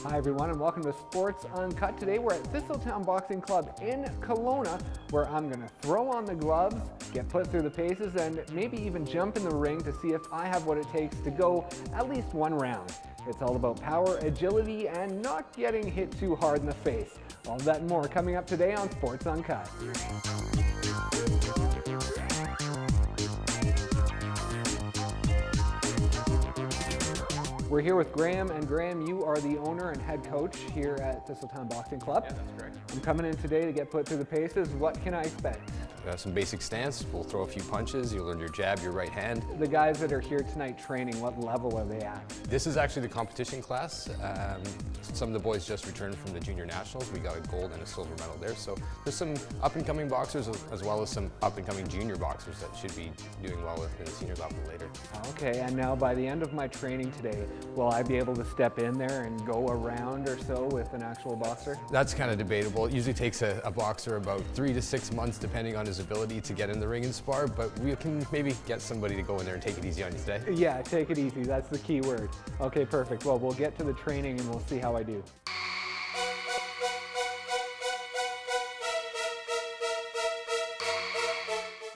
Hi everyone and welcome to Sports Uncut. Today we're at Thistletown Boxing Club in Kelowna where I'm going to throw on the gloves, get put through the paces, and maybe even jump in the ring to see if I have what it takes to go at least one round. It's all about power, agility, and not getting hit too hard in the face. All that and more coming up today on Sports Uncut. We're here with Graham, and Graham, you are the owner and head coach here at Thistletown Boxing Club. Yeah, that's correct. I'm coming in today to get put through the paces. What can I expect? Some basic stance. We'll throw a few punches. You'll learn your jab, your right hand. The guys that are here tonight training, what level are they at? This is actually the competition class. Some of the boys just returned from the junior nationals. We got a gold and a silver medal there. So there's some up-and-coming boxers as well as some up-and-coming junior boxers that should be doing well in the senior level later. Okay, and now by the end of my training today, will I be able to step in there and go a round or so with an actual boxer? That's kind of debatable. It usually takes a boxer about 3 to 6 months depending on his ability to get in the ring and spar, but we can maybe get somebody to go in there and take it easy on you today. Yeah, take it easy. That's the key word. Okay, perfect. Well, we'll get to the training and we'll see how I do.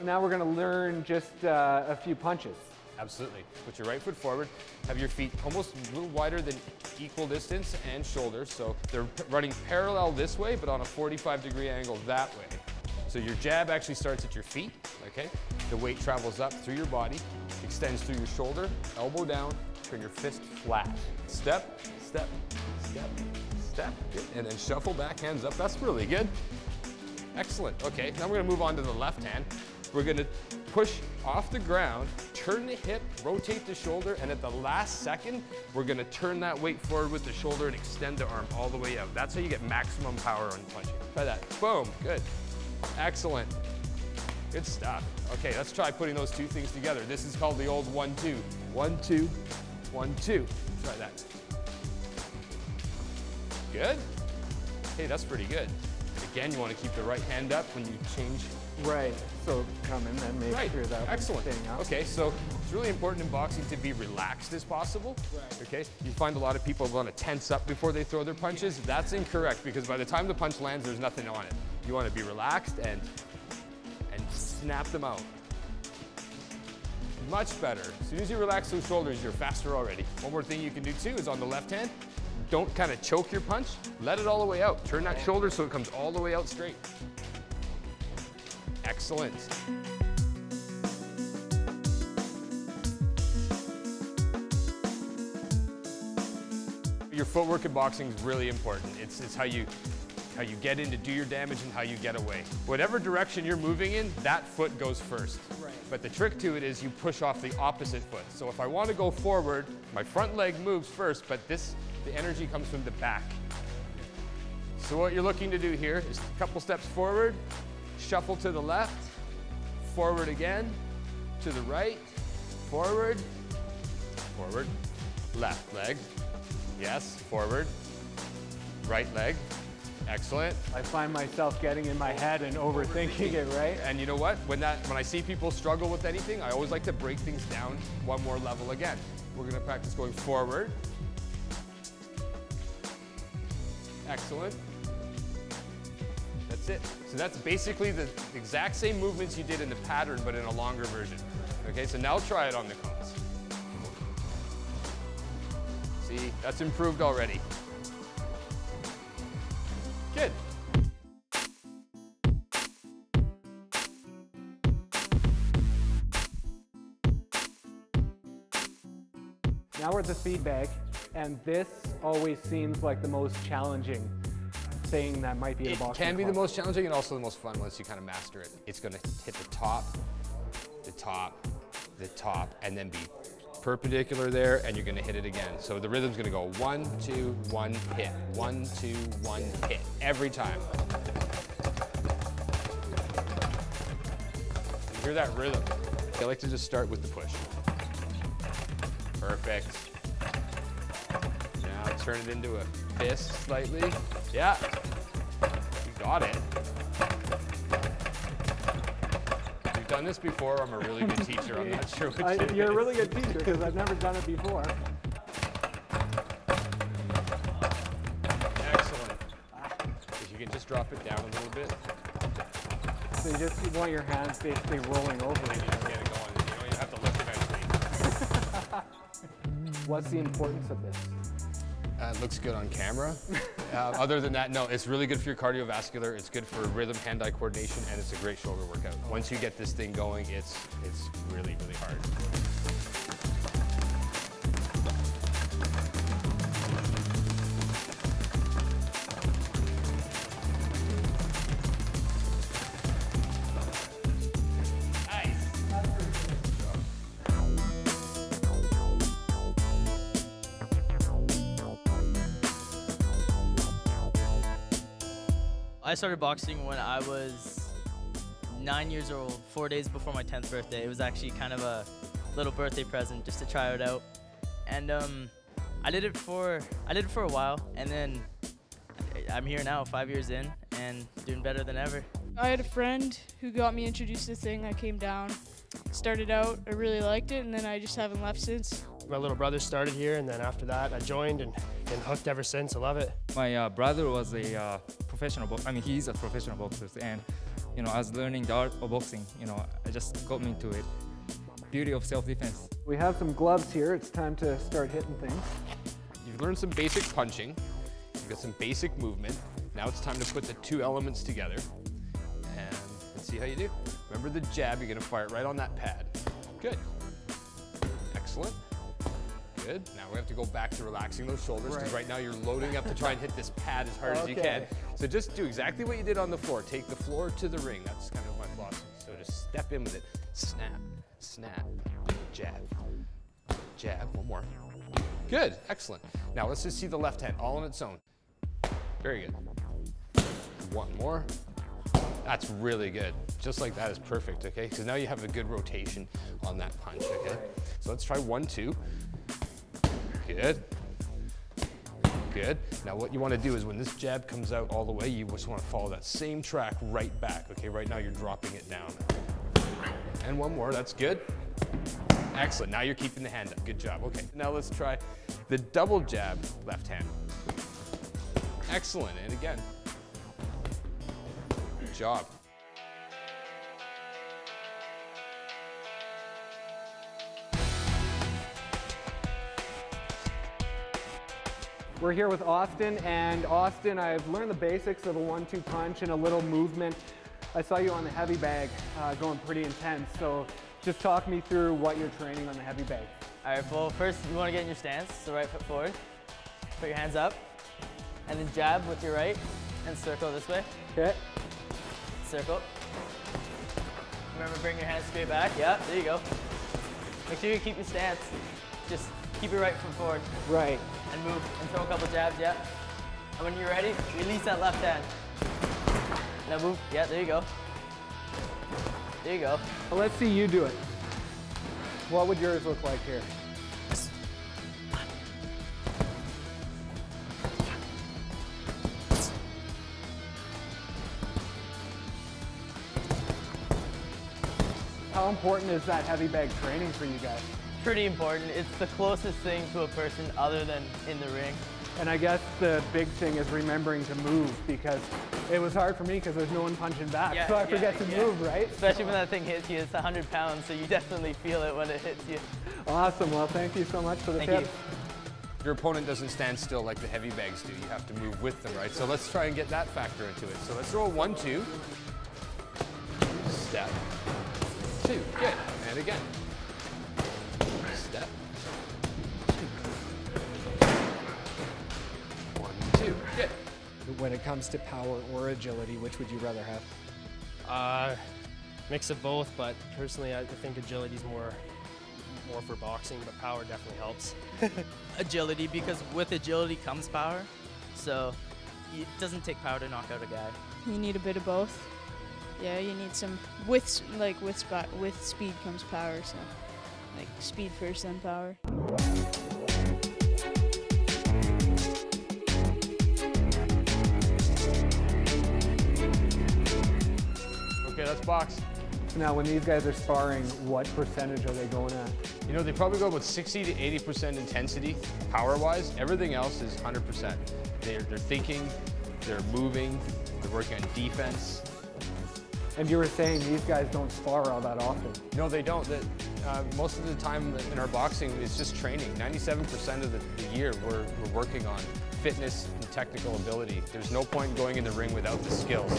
Now we're going to learn just a few punches. Absolutely. Put your right foot forward, have your feet almost a little wider than equal distance and shoulders, so they're running parallel this way, but on a 45-degree angle that way. So your jab actually starts at your feet, okay? The weight travels up through your body, extends through your shoulder, elbow down, turn your fist flat. Step, step, step, step, good. And then shuffle back, hands up. That's really good. Excellent. Okay, now we're gonna move on to the left hand. We're gonna push off the ground, turn the hip, rotate the shoulder, and at the last second, we're gonna turn that weight forward with the shoulder and extend the arm all the way out. That's how you get maximum power on punching. Try that. Boom, good. Excellent. Good stuff. Okay, let's try putting those two things together. This is called the old 1-2. 1-2, 1-2. Try that. Good. Okay, that's pretty good. Again, you want to keep the right hand up when you change. Right, so come in and make sure that excellent. Staying up. Okay, so it's really important in boxing to be relaxed as possible. Right. Okay, you find a lot of people want to tense up before they throw their punches. Yeah. That's incorrect because by the time the punch lands, there's nothing on it. You want to be relaxed and snap them out. Much better. As soon as you relax those shoulders, you're faster already. One more thing you can do too is on the left hand, don't kind of choke your punch. Let it all the way out. Turn that shoulder so it comes all the way out straight. Excellent. Your footwork in boxing is really important. It's how you get in to do your damage and how you get away. Whatever direction you're moving in, that foot goes first. Right. But the trick to it is you push off the opposite foot. So if I want to go forward, my front leg moves first, but the energy comes from the back. So what you're looking to do here is a couple steps forward, shuffle to the left, forward again, to the right, forward, forward, left leg, yes, forward, right leg, excellent. I find myself getting in my head and overthinking it, right? And you know what? When I see people struggle with anything, I always like to break things down one more level again. We're gonna practice going forward. Excellent. That's it. So that's basically the exact same movements you did in the pattern, but in a longer version. Okay, so now try it on the cones. See, that's improved already. Good. Now we're at the feed bag, and this always seems like the most challenging thing that might be a boxing It can be club. the most challenging and also the most fun once you kind of master it. It's going to hit the top, the top, the top, and then be perpendicular there, and you're going to hit it again. So the rhythm's going to go 1, 2, 1, hit, 1, 2, 1, hit, every time. You hear that rhythm? I like to just start with the push. Perfect. Now turn it into a fist slightly. Yeah, you got it. You've done this before. I'm a really good teacher. I'm not sure what You're a really good teacher because I've never done it before. drop it down a little bit. So you want your hands basically rolling over. And you just get it going. You know, you have to lift eventually. What's the importance of this? It looks good on camera. Other than that, no, it's really good for your cardiovascular. It's good for rhythm, hand-eye coordination, and it's a great shoulder workout. Once you get this thing going, it's really, really hard. I started boxing when I was 9 years old, 4 days before my 10th birthday. It was actually kind of a little birthday present just to try it out. And I did it for a while, and then I'm here now, 5 years in, and doing better than ever. I had a friend who got me introduced to the thing. I came down, started out, I really liked it, and then I just haven't left since. My little brother started here, and then after that I joined and hooked ever since. I love it. My brother was a professional he's a professional boxer, and you know, I was learning the art of boxing. You know, I just got me into it. Beauty of self-defense. We have some gloves here. It's time to start hitting things. You've learned some basic punching. You've got some basic movement. Now it's time to put the two elements together, and let's see how you do. Remember the jab, you're gonna fire it right on that pad. Good. Excellent. Good. Now we have to go back to relaxing those shoulders, because right now you're loading up to try and hit this pad as hard as you can. So just do exactly what you did on the floor. Take the floor to the ring. That's kind of my philosophy. So just step in with it. Snap, snap, jab, jab. One more. Good. Excellent. Now let's just see the left hand all on its own. Very good. One more. That's really good. Just like that is perfect, okay? Because now you have a good rotation on that punch, okay? So let's try 1, 2. Good. Good. Now what you want to do is when this jab comes out all the way, you just want to follow that same track right back, okay? Right now you're dropping it down. And one more, that's good. Excellent, now you're keeping the hand up, good job, okay. Now let's try the double jab left hand. Excellent, and again. Good job. We're here with Austin, and Austin, I've learned the basics of a 1-2 punch and a little movement. I saw you on the heavy bag going pretty intense, so just talk me through what you're training on the heavy bag. All right, well, first you want to get in your stance, so right foot forward, put your hands up, and then jab with your right, and circle this way. Okay. Circle. Remember, bring your hands straight back. Yeah, there you go. Make sure you keep your stance. Just keep your right foot forward. Right. And move, and throw a couple jabs, yeah. And when you're ready, release that left hand. Now move, yeah, there you go. There you go. Well, let's see you do it. What would yours look like here? How important is that heavy bag training for you guys? Pretty important. It's the closest thing to a person other than in the ring. And I guess the big thing is remembering to move, because it was hard for me because there's no one punching back, so I forget to move, right? Especially when that thing hits you, it's 100 pounds, so you definitely feel it when it hits you. Awesome, well thank you so much for the tips. Your opponent doesn't stand still like the heavy bags do. You have to move with them, right? So let's try and get that factor into it. So let's throw a 1, 2. Step. 2, good. And again. Step. 1, 2, good. When it comes to power or agility, which would you rather have? Mix of both, but personally I think agility's more for boxing, but power definitely helps. Agility, because with agility comes power, so it doesn't take power to knock out a guy. You need a bit of both. Yeah, you need some, with speed comes power, so like speed first, then power. Okay, let's box. Now when these guys are sparring, what percentage are they going at? You know, they probably go about 60 to 80% intensity, power-wise. Everything else is 100%. They're thinking, they're moving, the They're working on defense. And you were saying these guys don't spar all that often. No, they don't. Most of the time in our boxing, it's just training. 97% of the year, we're working on fitness and technical ability. There's no point in going in the ring without the skills,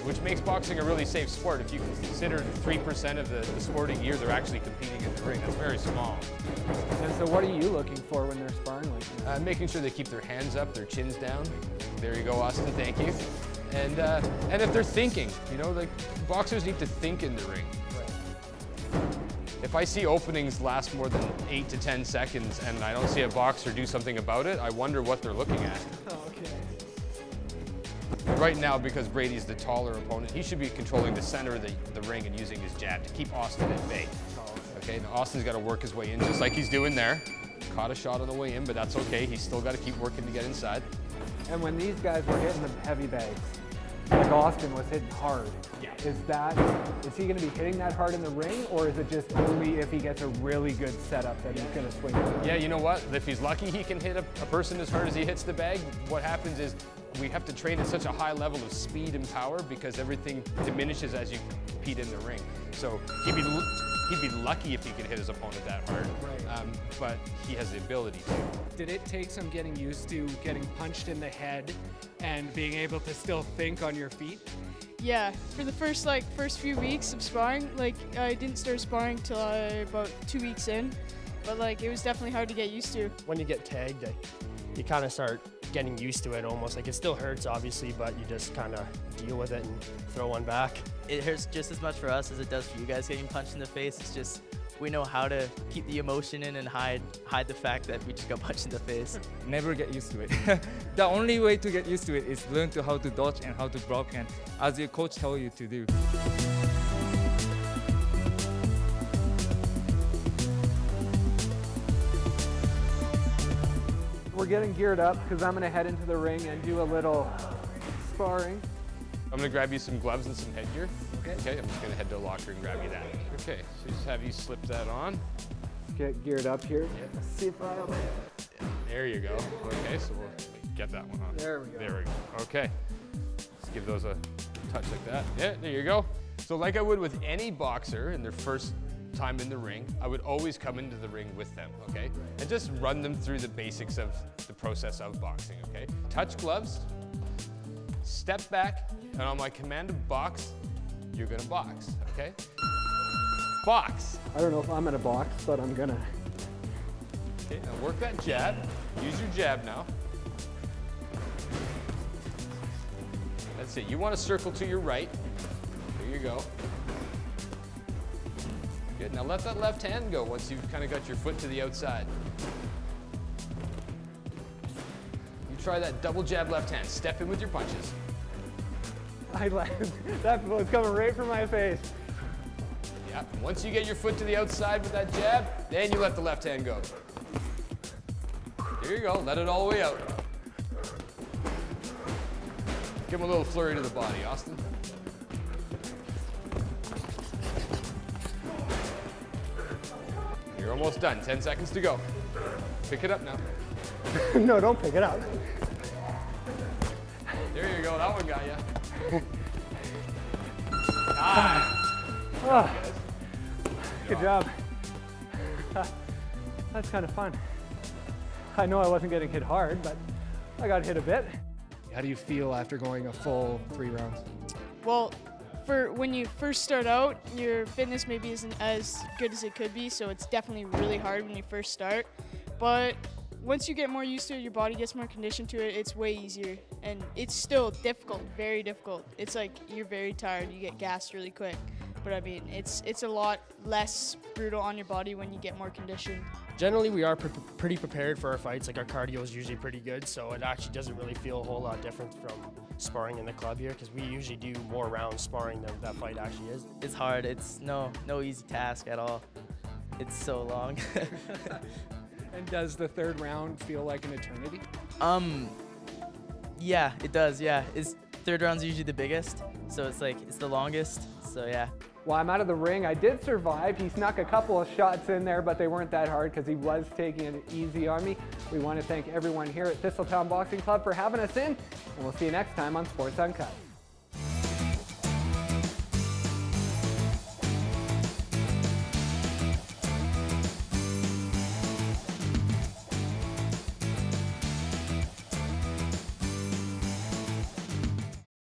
which makes boxing a really safe sport. If you consider 3% of the sporting year, they're actually competing in the ring. That's very small. And so what are you looking for when they're sparring like that? Making sure they keep their hands up, their chins down. There you go, Austin, thank you. And if they're thinking, you know, like boxers need to think in the ring. If I see openings last more than 8 to 10 seconds and I don't see a boxer do something about it, I wonder what they're looking at. Okay. Right now, because Brady's the taller opponent, he should be controlling the center of the ring and using his jab to keep Austin at bay. Okay, now Austin's got to work his way in just like he's doing there. Caught a shot on the way in, but that's okay. He's still got to keep working to get inside. And when these guys were hitting the heavy bags, like Austin was hitting hard, is he going to be hitting that hard in the ring, or is it just only if he gets a really good setup that he's going to swing it? Yeah, you know what? If he's lucky, he can hit a person as hard as he hits the bag. What happens is we have to train at such a high level of speed and power because everything diminishes as you compete in the ring. So he'd be lucky if he could hit his opponent that hard, but he has the ability to. Did it take some getting used to getting punched in the head and being able to still think on your feet? Yeah, for the first few weeks of sparring, I didn't start sparring till about 2 weeks in, but it was definitely hard to get used to. When you get tagged, you kind of start getting used to it almost. It still hurts obviously, but you just kind of deal with it and throw one back. It hurts just as much for us as it does for you guys getting punched in the face. It's just we know how to keep the emotion in and hide the fact that we just got punched in the face. Never get used to it. The only way to get used to it is learn how to dodge and how to block, and as your coach tells you to do. We're getting geared up because I'm going to head into the ring and do a little sparring. I'm going to grab you some gloves and some headgear. Okay. Okay, I'm just going to head to the locker and grab you that. Okay, so just have you slip that on. Get geared up here. Let's see if I... There you go. Okay, so we'll get that one on. There we go. There we go. Okay. Let's give those a touch like that. Yeah, there you go. So like I would with any boxer in their first time in the ring, I would always come into the ring with them, okay? And just run them through the basics of the process of boxing, okay? Touch gloves, step back, and on my command of box, you're gonna box, okay? Box. I don't know if I'm in a box, but I'm gonna. Okay, now work that jab. Use your jab now. That's it. You want to circle to your right. There you go. Good. Now let that left hand go once you've kind of got your foot to the outside. You try that double jab left hand. Step in with your punches. That was coming right for my face. Yeah. Once you get your foot to the outside with that jab, then you let the left hand go. There you go. Let it all the way out. Give him a little flurry to the body, Austin. You're almost done. 10 seconds to go. Pick it up now. No, don't pick it up. There you go. That one got you. Oh, good job. That's kind of fun. I know I wasn't getting hit hard, but I got hit a bit. How do you feel after going a full 3 rounds? Well, for when you first start out, your fitness maybe isn't as good as it could be, so it's definitely really hard when you first start. But once you get more used to it, your body gets more conditioned to it, it's way easier. And it's still difficult, very difficult. It's like you're very tired, you get gassed really quick. But I mean, it's a lot less brutal on your body when you get more conditioned. Generally, we are pretty prepared for our fights. Like our cardio is usually pretty good, so it actually doesn't really feel a whole lot different from sparring in the club here, because we usually do more rounds sparring than that fight actually is. It's hard. It's no easy task at all. It's so long. And does the 3rd round feel like an eternity? Yeah, it does. Yeah, 3rd round's usually the biggest, so it's the longest. So yeah. While I'm out of the ring, I did survive. He snuck a couple of shots in there, but they weren't that hard because he was taking it easy on me. We want to thank everyone here at Thistletown Boxing Club for having us in, and we'll see you next time on Sports Uncut.